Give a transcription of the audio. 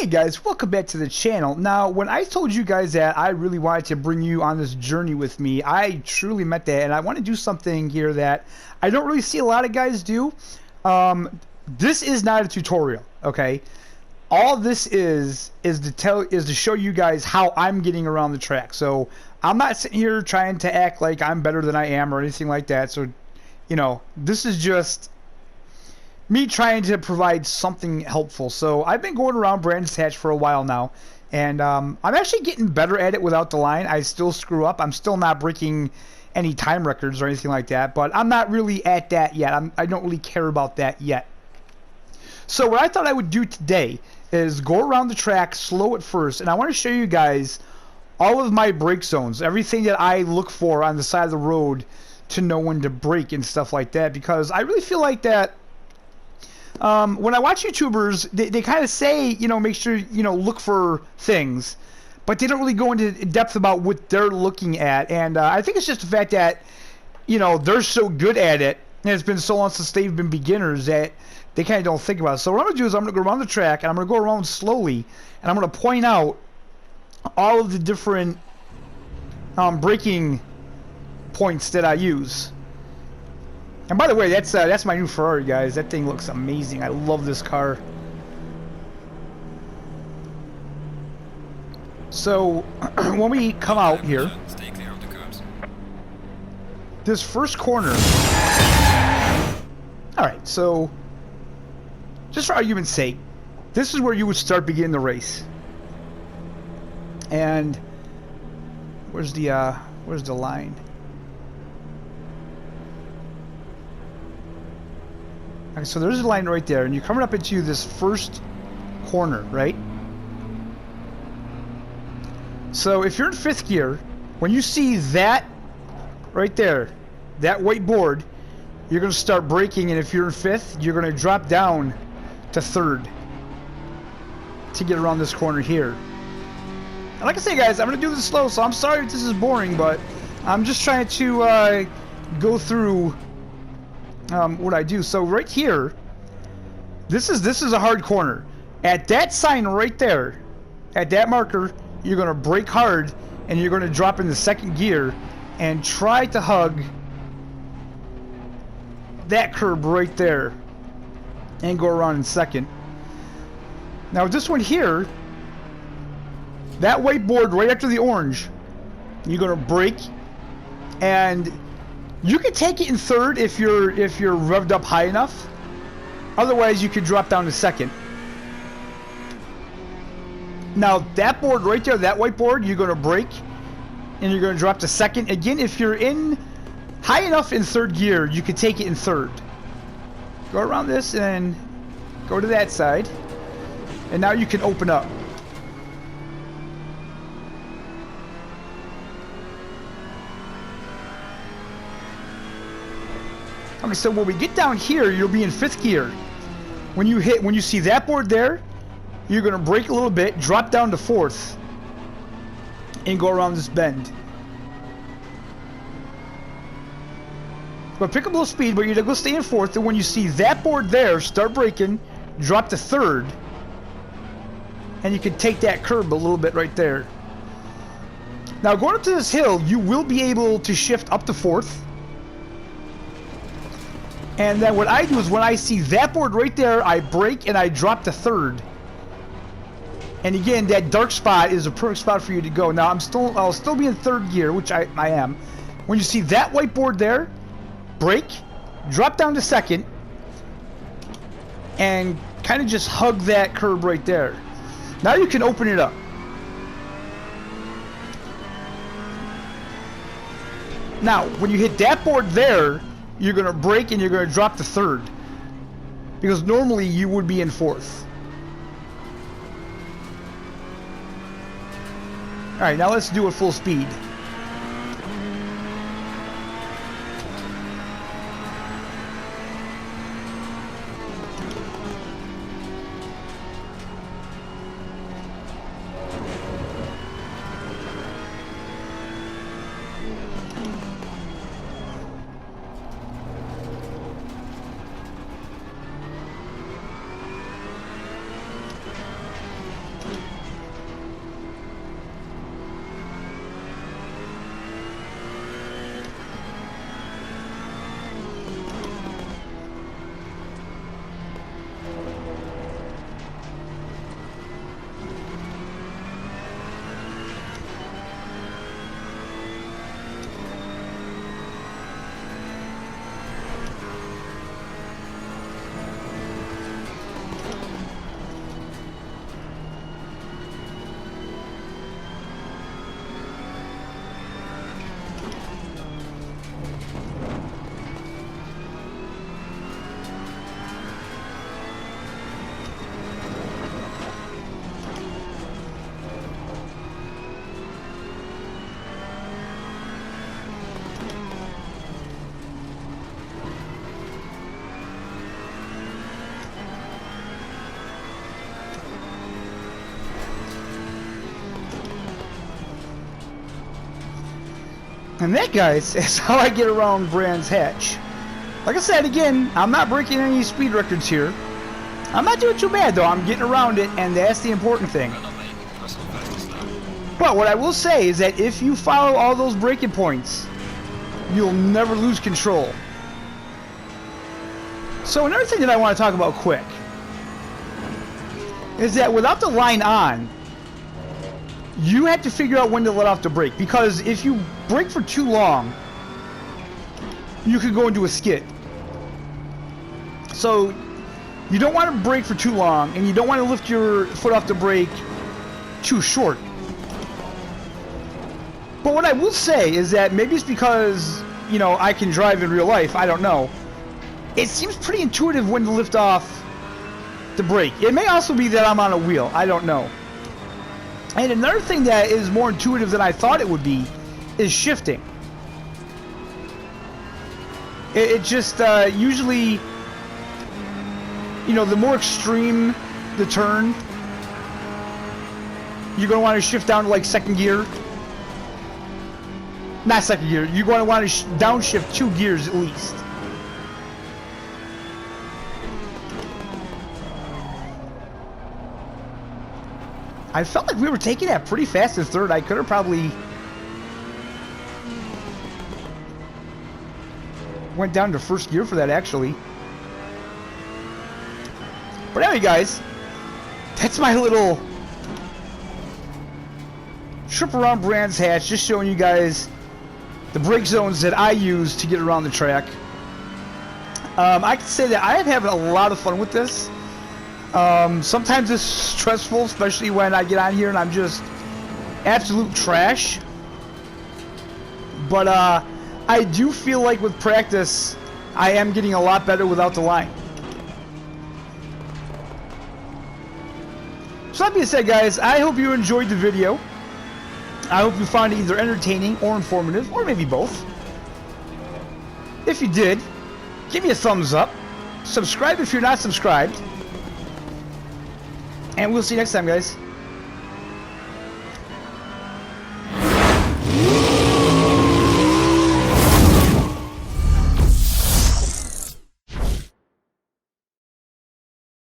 Hey guys, welcome back to the channel. Now, when I told you guys that I really wanted to bring you on this journey with me, I truly meant that, and I want to do something here that I don't really see a lot of guys do. This is not a tutorial, okay? All this is to show you guys how I'm getting around the track. So I'm not sitting here trying to act like I'm better than I am or anything like that. So, you know, this is just me trying to provide something helpful. So I've been going around Brands Hatch for a while now, and I'm actually getting better at it without the line. I still screw up. I'm still not breaking any time records or anything like that, but I'm not really at that yet. I don't really care about that yet. So what I thought I would do today is go around the track slow at first, and I want to show you guys all of my brake zones, everything that I look for on the side of the road to know when to brake and stuff like that, because I really feel like that when I watch YouTubers, they kind of say, you know, make sure, you know, look for things, but they don't really go into depth about what they're looking at. And I think it's just the fact that, you know, they're so good at it, and it's been so long since they've been beginners that they kind of don't think about it. So what I'm going to do is I'm going to go around the track, and I'm going to go around slowly, and I'm going to point out all of the different braking points that I use. And by the way, that's my new Ferrari, guys. That thing looks amazing. I love this car. So when we come out here, this first corner. All right, so just for argument's sake, this is where you would start beginning the race. And where's the line? Okay, so there's a line right there, and you're coming up into this first corner, right? So if you're in fifth gear, when you see that right there, that white board, you're going to start braking, and if you're in fifth, you're going to drop down to third to get around this corner here. And like I say, guys, I'm going to do this slow, so I'm sorry if this is boring, but I'm just trying to go through what I do. So right here, this is a hard corner. At that sign right there, at that marker, you're going to brake hard, and you're going to drop into second gear and try to hug that curb right there and go around in second. Now this one here, that white board right after the orange, you're going to brake, and you can take it in third if you're revved up high enough. Otherwise, you could drop down to second. Now that board right there, that white board, you're going to brake, and you're going to drop to second. Again, if you're in high enough in third gear, you could take it in third. Go around this and go to that side, and now you can open up. Okay, so when we get down here, you'll be in fifth gear. When you see that board there, you're going to brake a little bit, drop down to fourth, and go around this bend. But pick up a little speed, but you're going to stay in fourth, and when you see that board there, start braking, drop to third, and you can take that curb a little bit right there. Now going up to this hill, you will be able to shift up to fourth. And then what I do is when I see that board right there, I brake and I drop to third. And again, that dark spot is a perfect spot for you to go. Now I'll still be in third gear, which I am. When you see that white board there, brake, drop down to second, and kind of just hug that curb right there. Now you can open it up. Now, when you hit that board there, you're going to brake and you're going to drop to third, because normally you would be in fourth. Alright, now let's do it full speed. And that, guys, is how I get around Brands Hatch. Like I said, again, I'm not breaking any speed records here. I'm not doing too bad, though. I'm getting around it, and that's the important thing. But what I will say is that if you follow all those braking points, you'll never lose control. So another thing that I want to talk about quick is that without the line on, you have to figure out when to let off the brake, because if you brake for too long, you could go into a skid. So you don't want to brake for too long, and you don't want to lift your foot off the brake too short. But what I will say is that maybe it's because, you know, I can drive in real life, I don't know. It seems pretty intuitive when to lift off the brake. It may also be that I'm on a wheel, I don't know. And another thing that is more intuitive than I thought it would be is shifting. It just usually, you know, the more extreme the turn, you're going to want to shift down to like second gear. Not second gear, you're going to want to downshift 2 gears at least. I felt like we were taking that pretty fast in third. I could have probably went down to first gear for that, actually. But anyway, guys, that's my little trip around Brands Hatch, just showing you guys the brake zones that I use to get around the track. I can say that I am having a lot of fun with this. Sometimes it's stressful, especially when I get on here and I'm just absolute trash. But I do feel like with practice, I am getting a lot better without the line. So that being said, guys, I hope you enjoyed the video. I hope you found it either entertaining or informative, or maybe both. If you did, give me a thumbs up. Subscribe if you're not subscribed. And we'll see you next time, guys.